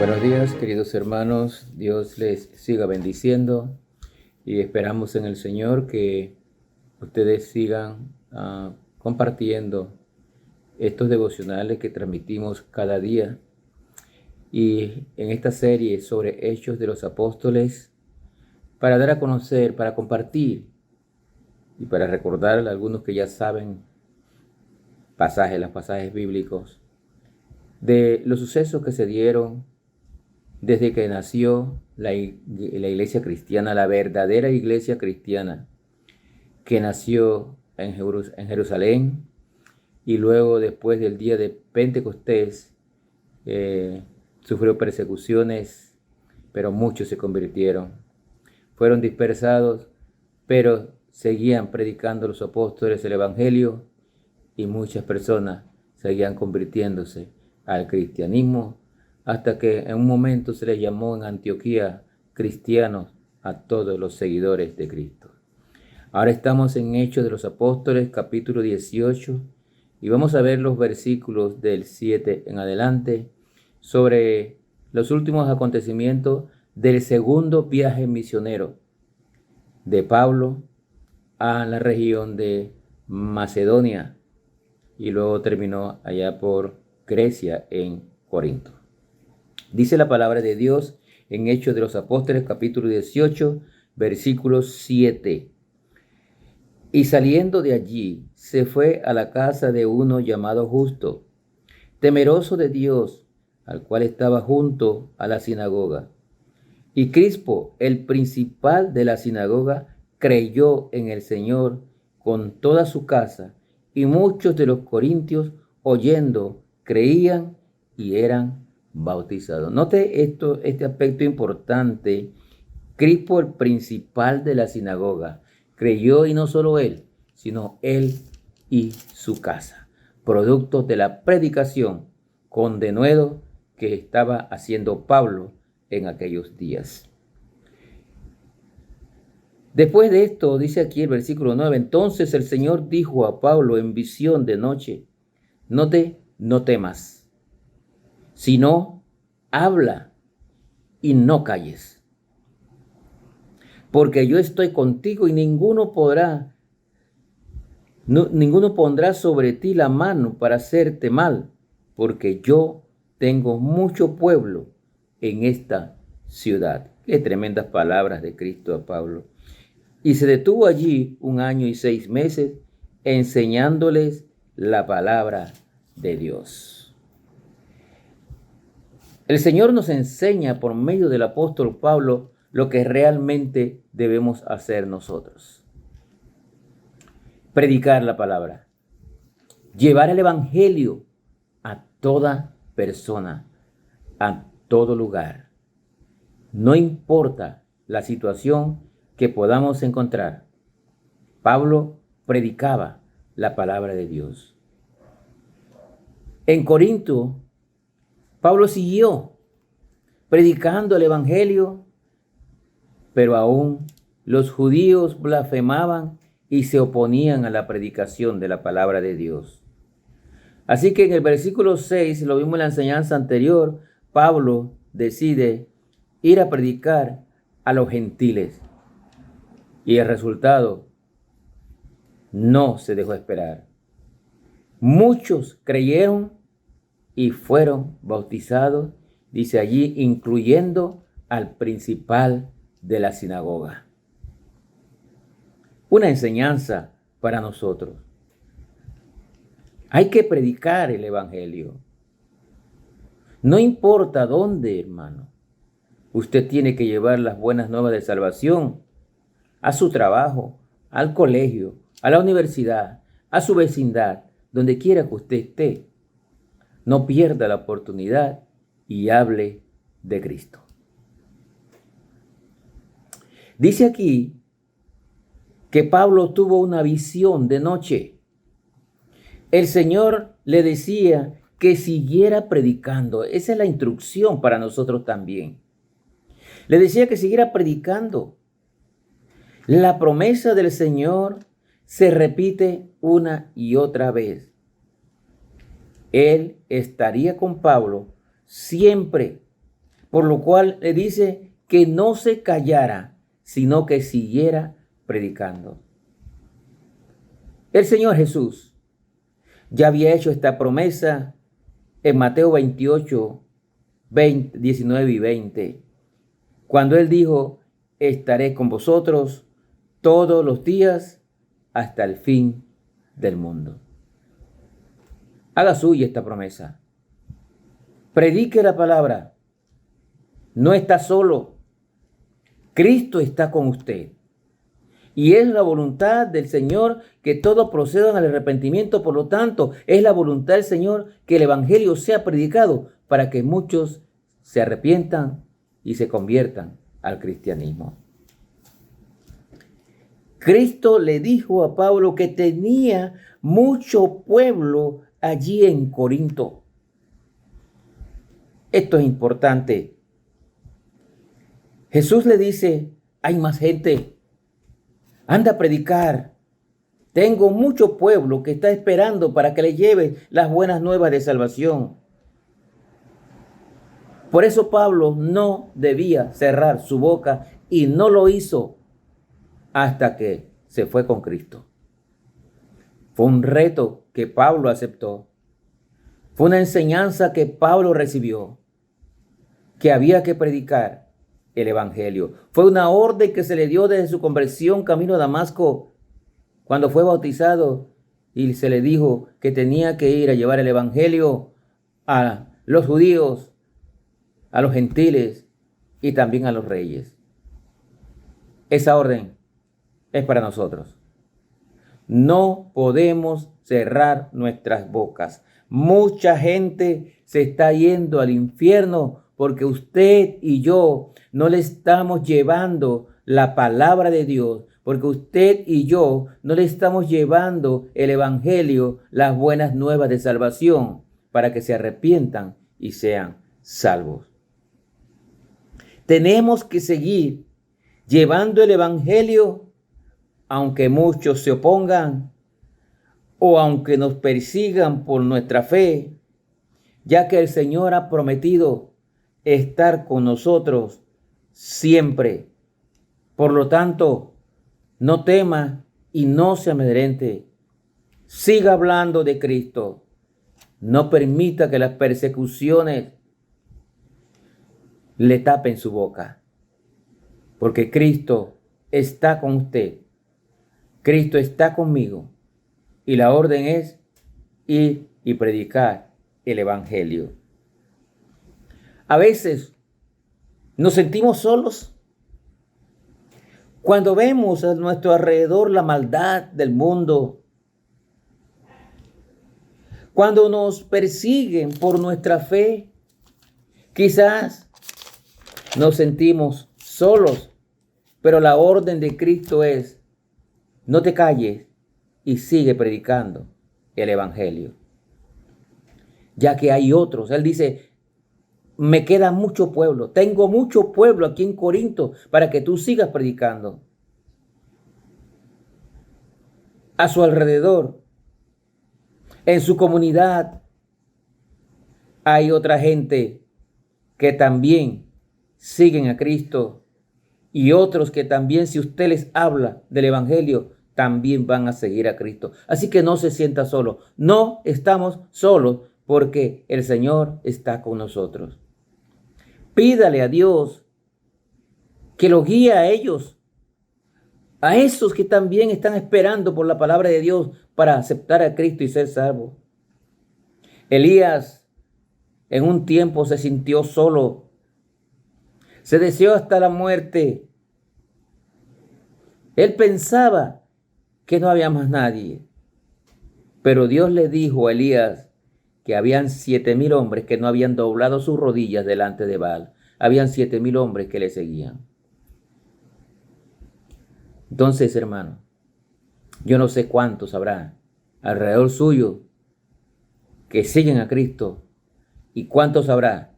Buenos días, queridos hermanos. Dios les siga bendiciendo y esperamos en el Señor que ustedes sigan compartiendo estos devocionales que transmitimos cada día. Y en esta serie sobre Hechos de los Apóstoles, para dar a conocer, para compartir y para recordar a algunos que ya saben los pasajes bíblicos de los sucesos que se dieron desde que nació la iglesia cristiana, la verdadera iglesia cristiana, que nació en Jerusalén y luego después del día de Pentecostés sufrió persecuciones, pero muchos se convirtieron. Fueron dispersados, pero seguían predicando los apóstoles el evangelio y muchas personas seguían convirtiéndose al cristianismo, hasta que en un momento se les llamó en Antioquía cristianos a todos los seguidores de Cristo. Ahora estamos en Hechos de los Apóstoles, capítulo 18, y vamos a ver los versículos del 7 en adelante sobre los últimos acontecimientos del segundo viaje misionero de Pablo a la región de Macedonia y luego terminó allá por Grecia en Corinto. Dice la palabra de Dios en Hechos de los Apóstoles, capítulo 18, versículo 7. Y saliendo de allí, se fue a la casa de uno llamado Justo, temeroso de Dios, al cual estaba junto a la sinagoga. Y Crispo, el principal de la sinagoga, creyó en el Señor con toda su casa, y muchos de los corintios, oyendo, creían y eran bautizados. Note este aspecto importante. Crispo, el principal de la sinagoga, creyó, y no solo él, sino él y su casa, producto de la predicación con denuedo que estaba haciendo Pablo en aquellos días. Después de esto, dice aquí el versículo 9, entonces el Señor dijo a Pablo en visión de noche, no temas, sino habla y no calles, porque yo estoy contigo y ninguno pondrá sobre ti la mano para hacerte mal, porque yo tengo mucho pueblo en esta ciudad. Qué tremendas palabras de Cristo a Pablo. Y se detuvo allí 1 año y 6 meses enseñándoles la palabra de Dios. El Señor nos enseña por medio del apóstol Pablo lo que realmente debemos hacer nosotros. Predicar la palabra, llevar el evangelio a toda persona, a todo lugar. No importa la situación que podamos encontrar. Pablo predicaba la palabra de Dios. En Corinto, Pablo siguió predicando el evangelio, pero aún los judíos blasfemaban y se oponían a la predicación de la palabra de Dios. Así que en el versículo 6, lo vimos en la enseñanza anterior, Pablo decide ir a predicar a los gentiles. Y el resultado no se dejó esperar. Muchos creyeron y fueron bautizados, dice allí, incluyendo al principal de la sinagoga. Una enseñanza para nosotros. Hay que predicar el evangelio. No importa dónde, hermano. Usted tiene que llevar las buenas nuevas de salvación a su trabajo, al colegio, a la universidad, a su vecindad, donde quiera que usted esté. No pierda la oportunidad y hable de Cristo. Dice aquí que Pablo tuvo una visión de noche. El Señor le decía que siguiera predicando. Esa es la instrucción para nosotros también. Le decía que siguiera predicando. La promesa del Señor se repite una y otra vez. Él estaría con Pablo siempre por lo cual le dice que no se callara, sino que siguiera predicando. El Señor Jesús ya había hecho esta promesa en Mateo 28, 19 y 20, cuando Él dijo: estaré con vosotros todos los días hasta el fin del mundo. Haga suya esta promesa. Predique la palabra. No está solo. Cristo está con usted. Y es la voluntad del Señor que todos procedan al arrepentimiento. Por lo tanto, es la voluntad del Señor que el Evangelio sea predicado para que muchos se arrepientan y se conviertan al cristianismo. Cristo le dijo a Pablo que tenía mucho pueblo allí en Corinto. Esto es importante. Jesús le dice: hay más gente. Anda a predicar. Tengo mucho pueblo que está esperando para que le lleve las buenas nuevas de salvación. Por eso Pablo no debía cerrar su boca y no lo hizo hasta que se fue con Cristo. Fue un reto que Pablo aceptó. Fue una enseñanza que Pablo recibió, que había que predicar el Evangelio. Fue una orden que se le dio desde su conversión camino a Damasco, cuando fue bautizado, y se le dijo que tenía que ir a llevar el Evangelio a los judíos, a los gentiles y también a los reyes. Esa orden es para nosotros. No podemos cerrar nuestras bocas. Mucha gente se está yendo al infierno porque usted y yo no le estamos llevando la palabra de Dios, porque usted y yo no le estamos llevando el Evangelio, las buenas nuevas de salvación, para que se arrepientan y sean salvos. Tenemos que seguir llevando el Evangelio, aunque muchos se opongan o aunque nos persigan por nuestra fe, ya que el Señor ha prometido estar con nosotros siempre. Por lo tanto, no tema y no se amedrente. Siga hablando de Cristo. No permita que las persecuciones le tapen su boca, porque Cristo está con usted. Cristo está conmigo y la orden es ir y predicar el Evangelio. A veces nos sentimos solos cuando vemos a nuestro alrededor la maldad del mundo, cuando nos persiguen por nuestra fe. Quizás nos sentimos solos, pero la orden de Cristo es: no te calles y sigue predicando el Evangelio. Ya que hay otros, Él dice: me queda mucho pueblo, tengo mucho pueblo aquí en Corinto para que tú sigas predicando. A su alrededor, en su comunidad, hay otra gente que también siguen a Cristo y otros que también, si usted les habla del Evangelio, también van a seguir a Cristo. Así que no se sienta solo. No estamos solos porque el Señor está con nosotros. Pídale a Dios que lo guíe a ellos, a esos que también están esperando por la palabra de Dios para aceptar a Cristo y ser salvos. Elías en un tiempo se sintió solo. Se deseó hasta la muerte. Él pensaba que no había más nadie. Pero Dios le dijo a Elías que habían 7,000 hombres que no habían doblado sus rodillas delante de Baal. Habían 7,000 hombres que le seguían. Entonces, hermano, yo no sé cuántos habrá alrededor suyo que siguen a Cristo y cuántos habrá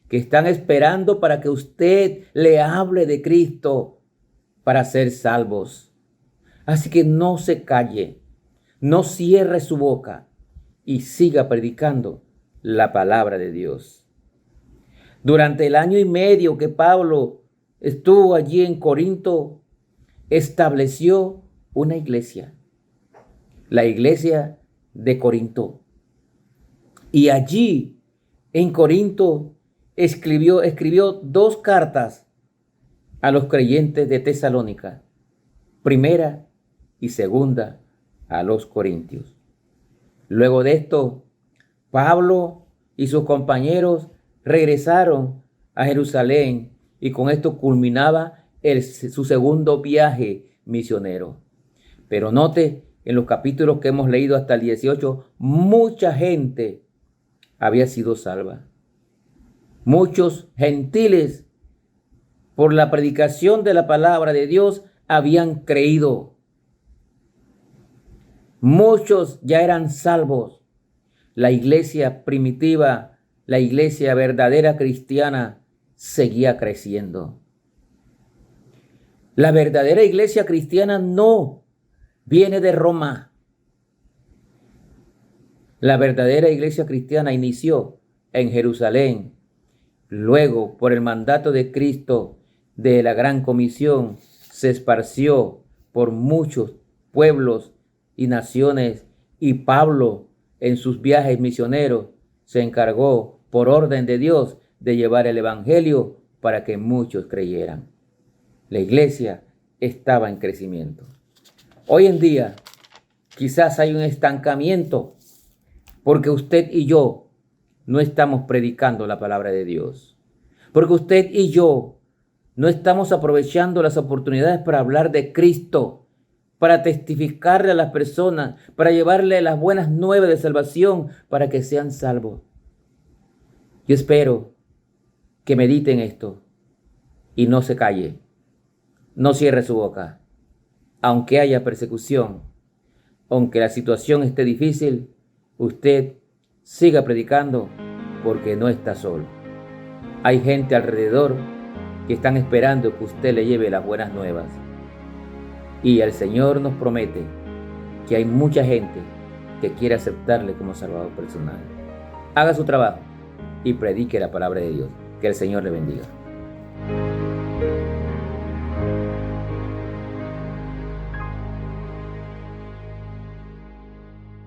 que están esperando para que usted le hable de Cristo para ser salvos. Así que no se calle, no cierre su boca y siga predicando la palabra de Dios. Durante el año y medio que Pablo estuvo allí en Corinto, estableció una iglesia, la iglesia de Corinto. Y allí, en Corinto, escribió 2 cartas a los creyentes de Tesalónica, primera y segunda a los corintios. Luego de esto, Pablo y sus compañeros regresaron a Jerusalén y con esto culminaba su segundo viaje misionero. Pero note, en los capítulos que hemos leído hasta el 18, mucha gente había sido salva. Muchos gentiles, por la predicación de la palabra de Dios, habían creído. Muchos ya eran salvos. La iglesia primitiva, la iglesia verdadera cristiana, seguía creciendo. La verdadera iglesia cristiana no viene de Roma. La verdadera iglesia cristiana inició en Jerusalén. Luego, por el mandato de Cristo, de la Gran Comisión, se esparció por muchos pueblos y naciones, y Pablo, en sus viajes misioneros, se encargó, por orden de Dios, de llevar el evangelio para que muchos creyeran. La iglesia estaba en crecimiento. Hoy en día, quizás hay un estancamiento porque usted y yo no estamos predicando la palabra de Dios. Porque usted y yo no estamos aprovechando las oportunidades para hablar de Cristo, para testificarle a las personas, para llevarle las buenas nuevas de salvación para que sean salvos. Yo espero que mediten esto y no se calle, no cierre su boca. Aunque haya persecución, aunque la situación esté difícil, usted siga predicando porque no está solo. Hay gente alrededor que están esperando que usted le lleve las buenas nuevas. Y el Señor nos promete que hay mucha gente que quiere aceptarle como Salvador personal. Haga su trabajo y predique la palabra de Dios. Que el Señor le bendiga.